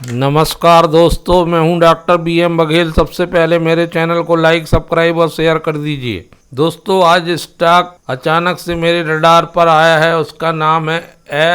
नमस्कार दोस्तों, मैं हूं डॉक्टर BM बघेल। सबसे पहले मेरे चैनल को लाइक, सब्सक्राइब और शेयर कर दीजिए। दोस्तों, आज स्टॉक अचानक से मेरे रडार पर आया है। उसका नाम है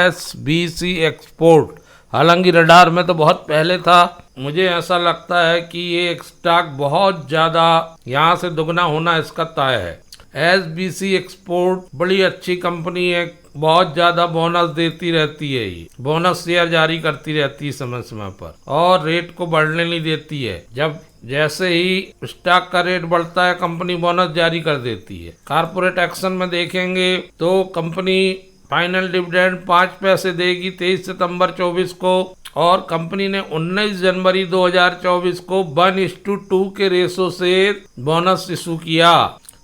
SBC एक्सपोर्ट। हालांकि रडार में तो बहुत पहले था। मुझे ऐसा लगता है कि ये स्टॉक बहुत ज़्यादा यहाँ से दुगना होना इसका तय है। SBC एक्सपोर्ट बड़ी अच्छी कंपनी है, बहुत ज़्यादा बोनस देती रहती है। ये बोनस शेयर जारी करती रहती है समय समय पर, और रेट को बढ़ने नहीं देती है। जब जैसे ही स्टॉक का रेट बढ़ता है, कंपनी बोनस जारी कर देती है। कॉर्पोरेट एक्शन में देखेंगे तो कंपनी फाइनल डिविडेंड 5 पैसे देगी 23 सितंबर 24 को, और कंपनी ने 19 जनवरी 2024 को 1:2 के रेशो से बोनस इशू किया।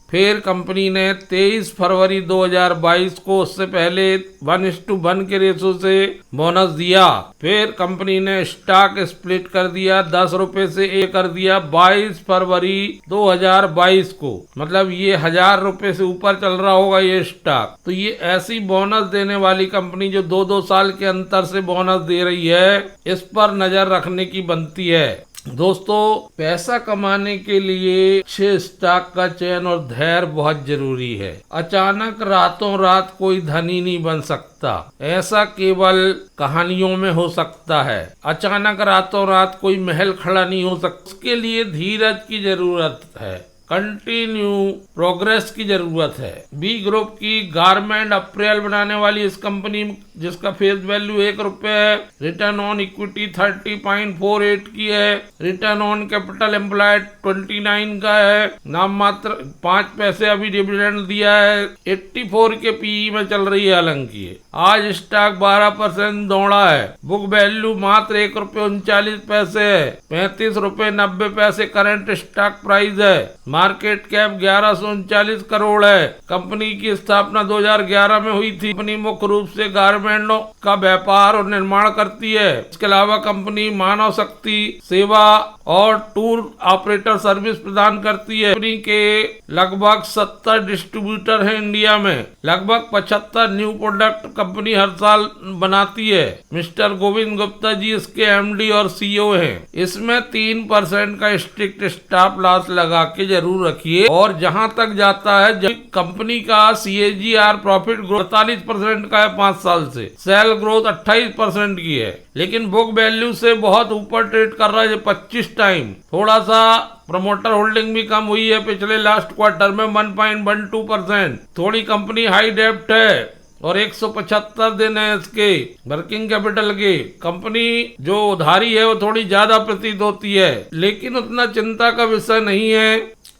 फिर कंपनी ने 23 फरवरी 2022 को, उससे पहले 1:1 के रेशो से बोनस दिया। फिर कंपनी ने स्टॉक स्प्लिट कर दिया, 10 रुपए से कर दिया 22 फरवरी 2022 को। मतलब ये 1000 रुपए से ऊपर चल रहा होगा ये स्टॉक। तो ये ऐसी बोनस देने वाली कंपनी जो 2-2 साल के अंतर से बोनस दे रही है, इस पर नजर रखने की बनती है। दोस्तों, पैसा कमाने के लिए अच्छे स्टॉक का चयन और धैर्य बहुत जरूरी है। अचानक रातों रात कोई धनी नहीं बन सकता, ऐसा केवल कहानियों में हो सकता है। अचानक रातों रात कोई महल खड़ा नहीं हो सकता। उसके लिए धीरज की जरूरत है, कंटिन्यू प्रोग्रेस की जरूरत है। बी ग्रुप की गारमेंट अप्रैल बनाने वाली इस कंपनी, जिसका फेस वैल्यू 1 रुपए है, रिटर्न ऑन इक्विटी 30.48 की है, रिटर्न ऑन कैपिटल एम्प्लॉयड 29 का है, नाम मात्र 5 पैसे अभी डिविडेंड दिया है, 84 के PE में चल रही है। हालांकि आज स्टॉक 12% दौड़ा है। बुक वैल्यू मात्र 1 रुपए 39 पैसे है, 35 रुपए 90 पैसे करंट स्टॉक प्राइस है। मार्केट कैप 1139 करोड़ है। कंपनी की स्थापना 2011 में हुई थी। कंपनी मुख्य रूप से गारमेंटों का व्यापार और निर्माण करती है। इसके अलावा कंपनी मानव शक्ति सेवा और टूर ऑपरेटर सर्विस प्रदान करती है। कंपनी के लगभग 70 डिस्ट्रीब्यूटर हैं इंडिया में। लगभग 75 न्यू प्रोडक्ट कंपनी हर साल बनाती है। मिस्टर गोविंद गुप्ता जी इसके MD और CEO हैं। इसमें 3% का स्ट्रिक्ट स्टॉप लॉस लगा के जरूर रखिए। और जहां तक जाता है, कंपनी का CAGR प्रॉफिट ग्रोथ 48% का है 5 साल से। सेल ग्रोथ 28% की है, लेकिन बुक वैल्यू से बहुत ऊपर ट्रेड कर रहा है, 25 टाइम। थोड़ा सा प्रमोटर होल्डिंग भी कम हुई है पिछले लास्ट क्वार्टर में 1.12%। थोड़ी कंपनी हाई डेप्ट है और 175 दिन है इसके वर्किंग कैपिटल के। कंपनी जो उधारी है वो थोड़ी ज्यादा प्रतीत होती है, लेकिन उतना चिंता का विषय नहीं है,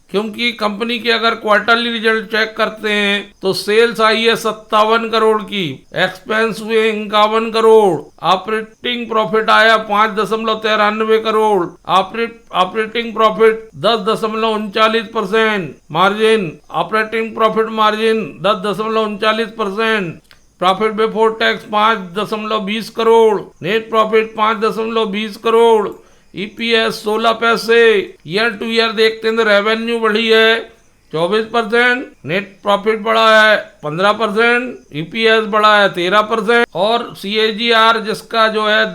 क्योंकि कंपनी के अगर क्वार्टरली रिजल्ट चेक करते हैं तो सेल्स आई है 57 करोड़ की, एक्सपेंस हुए 51 करोड़, ऑपरेटिंग प्रॉफिट आया 5.93 crore, operating profit 10.39%, margin operating profit margin 10.39%, profit before tax 5.20 crore, net profit 5.20 crore, EPS 16 पैसे। ईयर टू ईयर देखते हैं तो रेवेन्यू बढ़ी है 24%, नेट प्रॉफिट बढ़ा है 15%, EPS बढ़ा है 13%, और CAGR जिसका जो है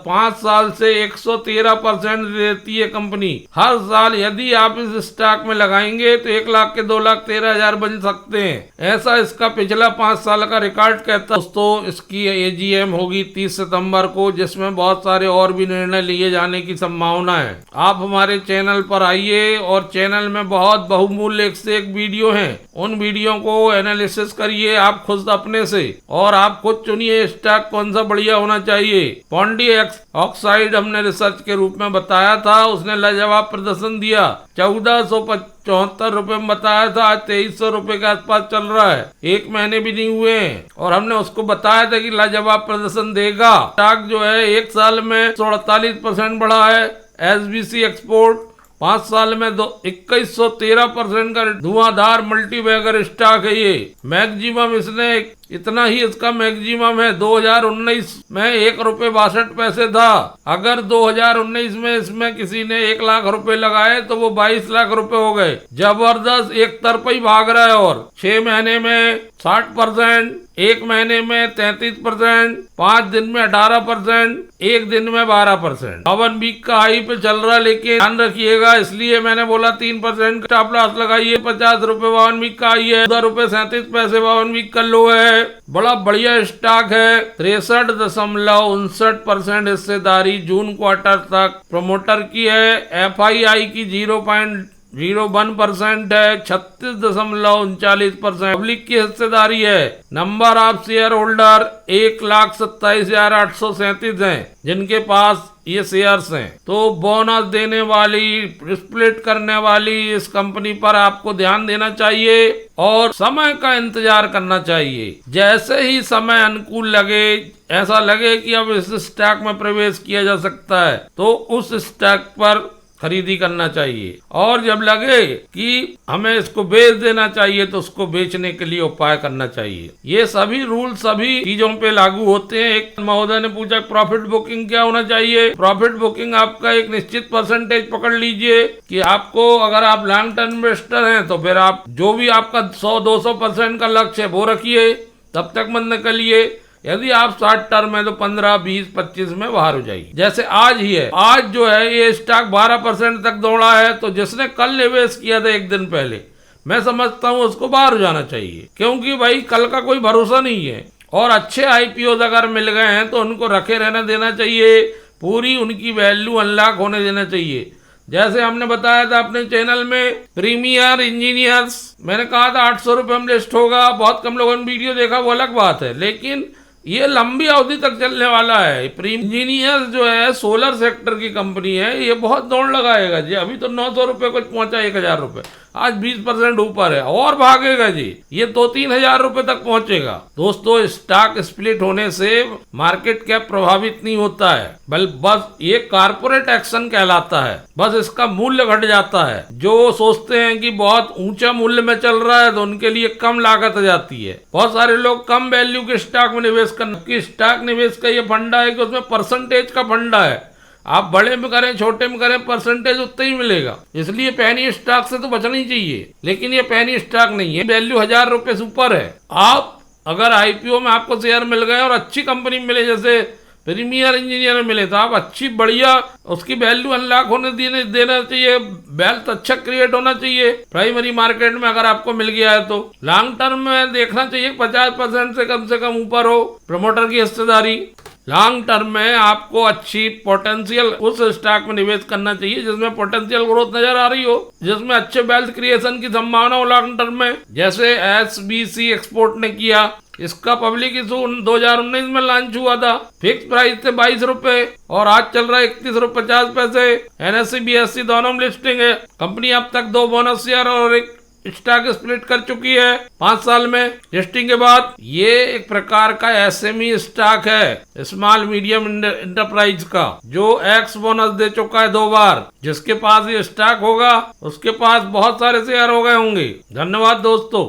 5 साल से 113% देती है कंपनी हर साल। यदि आप इस स्टॉक में लगाएंगे तो 1 लाख के 2,13,000 बन सकते हैं, ऐसा इसका पिछला 5 साल का रिकॉर्ड कहता है। दोस्तों, इसकी AGM होगी 30 सितंबर को, जिसमें बहुत सारे और भी निर्णय लिए जाने की संभावना है। आप हमारे चैनल पर आइए, और चैनल में बहुत बहुमूल्य एक वीडियो है, उन वीडियो को एनालिसिस करिए आप खुद अपने से, और आप खुद चुनिए स्टॉक कौन सा बढ़िया होना चाहिए। पॉन्डी ऑक्साइड हमने रिसर्च के रूप में बताया था, उसने लाजवाब प्रदर्शन दिया। 1474 रुपए में बताया था, आज 2300 रुपए के आसपास चल रहा है। 1 महीने भी नहीं हुए हैं, और हमने उसको बताया था कि लाजवाब प्रदर्शन देगा। स्टॉक जो है 1 साल में 48% बढ़ा है। SBC एक्सपोर्ट 5 साल में 2113% का धुआंधार मल्टीबैगर स्टॉक है ये। मैक्सिमम इसने इतना ही इसका मैक्सिमम है। 2019 में 1 रुपए 62 पैसे था। अगर 2019 में इसमें किसी ने 1 लाख रुपए लगाए तो वो 22 लाख रुपए हो गए। जबरदस्त एक तरफा ही भाग रहा है। और 6 महीने में 60%, 1 महीने में 33%, 5 दिन में 18%, 1 दिन में 12%। 52 वीक का हाई पे चल रहा है, लेकिन ध्यान रखिएगा, इसलिए मैंने बोला 3% स्टॉप लॉस लगाइए। 50 रुपए 52 वीक का हाई है, 14 रुपए 37 पैसे 52 वीक का लो है। बड़ा बढ़िया स्टॉक है। 63.59% हिस्सेदारी जून क्वार्टर तक प्रमोटर की है। FII की 0.01% है। 36.39% पब्लिक की हिस्सेदारी है। नंबर ऑफ शेयर होल्डर 1,27,837 हैं जिनके पास ये शेयर्स हैं। तो बोनस देने वाली, स्प्लिट करने वाली इस कंपनी पर आपको ध्यान देना चाहिए और समय का इंतजार करना चाहिए। जैसे ही समय अनुकूल लगे, ऐसा लगे कि अब इस स्टॉक में प्रवेश किया जा सकता है, तो उस स्टॉक पर खरीदी करना चाहिए। और जब लगे कि हमें इसको बेच देना चाहिए तो उसको बेचने के लिए उपाय करना चाहिए। ये सभी रूल सभी चीजों पे लागू होते हैं। एक महोदय ने पूछा प्रॉफिट बुकिंग क्या होना चाहिए। प्रॉफिट बुकिंग आपका एक निश्चित परसेंटेज पकड़ लीजिए कि आपको, अगर आप लॉन्ग टर्म इन्वेस्टर हैं तो फिर आप जो भी आपका 100-200% का लक्ष्य है वो रखिए, तब तक मत निकलिए। यदि आप शॉर्ट टर्म है तो 15, 20, 25 में बाहर हो जाइए। जैसे आज ही है, आज जो है ये स्टॉक 12% तक दौड़ा है, तो जिसने कल निवेश किया था 1 दिन पहले, मैं समझता हूँ उसको बाहर हो जाना चाहिए, क्योंकि भाई कल का कोई भरोसा नहीं है। और अच्छे IPOs अगर मिल गए हैं तो उनको रखे रहने देना चाहिए, पूरी उनकी वैल्यू अनलॉक होने देना चाहिए। जैसे हमने बताया था अपने चैनल में, प्रीमियर इंजीनियर्स, मैंने कहा था 800 रुपये में लिस्ट होगा। बहुत कम लोगों ने वीडियो देखा, वो अलग बात है, लेकिन ये लंबी अवधि तक चलने वाला है। इंजीनियर्स जो है सोलर सेक्टर की कंपनी है, ये बहुत दौड़ लगाएगा जी। अभी तो 900 रुपये को पहुंचा 1000 रुपये, आज 20% ऊपर है और भागेगा जी। ये 2-3 हजार रुपए तक पहुंचेगा। दोस्तों, स्टॉक स्प्लिट होने से मार्केट कैप प्रभावित नहीं होता है, बस ये कारपोरेट एक्शन कहलाता है। बस इसका मूल्य घट जाता है। जो सोचते हैं कि बहुत ऊंचा मूल्य में चल रहा है तो उनके लिए कम लागत आ जाती है। बहुत सारे लोग कम वैल्यू के स्टॉक में निवेश करना, स्टॉक निवेश का ये फंडा है कि उसमें परसेंटेज का फंडा है। आप बड़े में करें, छोटे में करें, परसेंटेज उतना ही मिलेगा। इसलिए पेनी स्टॉक से तो बचना ही चाहिए, लेकिन ये पेनी स्टॉक नहीं है। वैल्यू 1000 रुपये से ऊपर है। आप अगर IPO में आपको शेयर मिल गए और अच्छी कंपनी मिले, जैसे प्रीमियर इंजीनियर मिले, तो आप अच्छी बढ़िया उसकी वैल्यू अनलॉक होने देना चाहिए। वेल्थ अच्छा क्रिएट होना चाहिए। प्राइमरी मार्केट में अगर आपको मिल गया है तो लॉन्ग टर्म में देखना चाहिए 50% से कम ऊपर हो प्रमोटर की हिस्सेदारी। लॉन्ग टर्म में आपको अच्छी पोटेंशियल उस स्टॉक में निवेश करना चाहिए जिसमें पोटेंशियल ग्रोथ नजर आ रही हो, जिसमें अच्छे वेल्थ क्रिएशन की संभावना हो लॉन्ग टर्म में, जैसे SBC एक्सपोर्ट ने किया। इसका पब्लिक इशू 2019 में लॉन्च हुआ था। फिक्स प्राइस थे 22 रुपए और आज चल रहा है 31.50 पैसे। NSE BSE दोनों में लिस्टिंग है। कंपनी अब तक 2 बोनस शेयर और 1 स्टॉक स्प्लिट कर चुकी है 5 साल में लिस्टिंग के बाद। ये एक प्रकार का SME स्टॉक है, स्मॉल मीडियम इंटरप्राइज का, जो X बोनस दे चुका है 2 बार। जिसके पास ये स्टॉक होगा उसके पास बहुत सारे शेयर हो गए होंगे। धन्यवाद दोस्तों।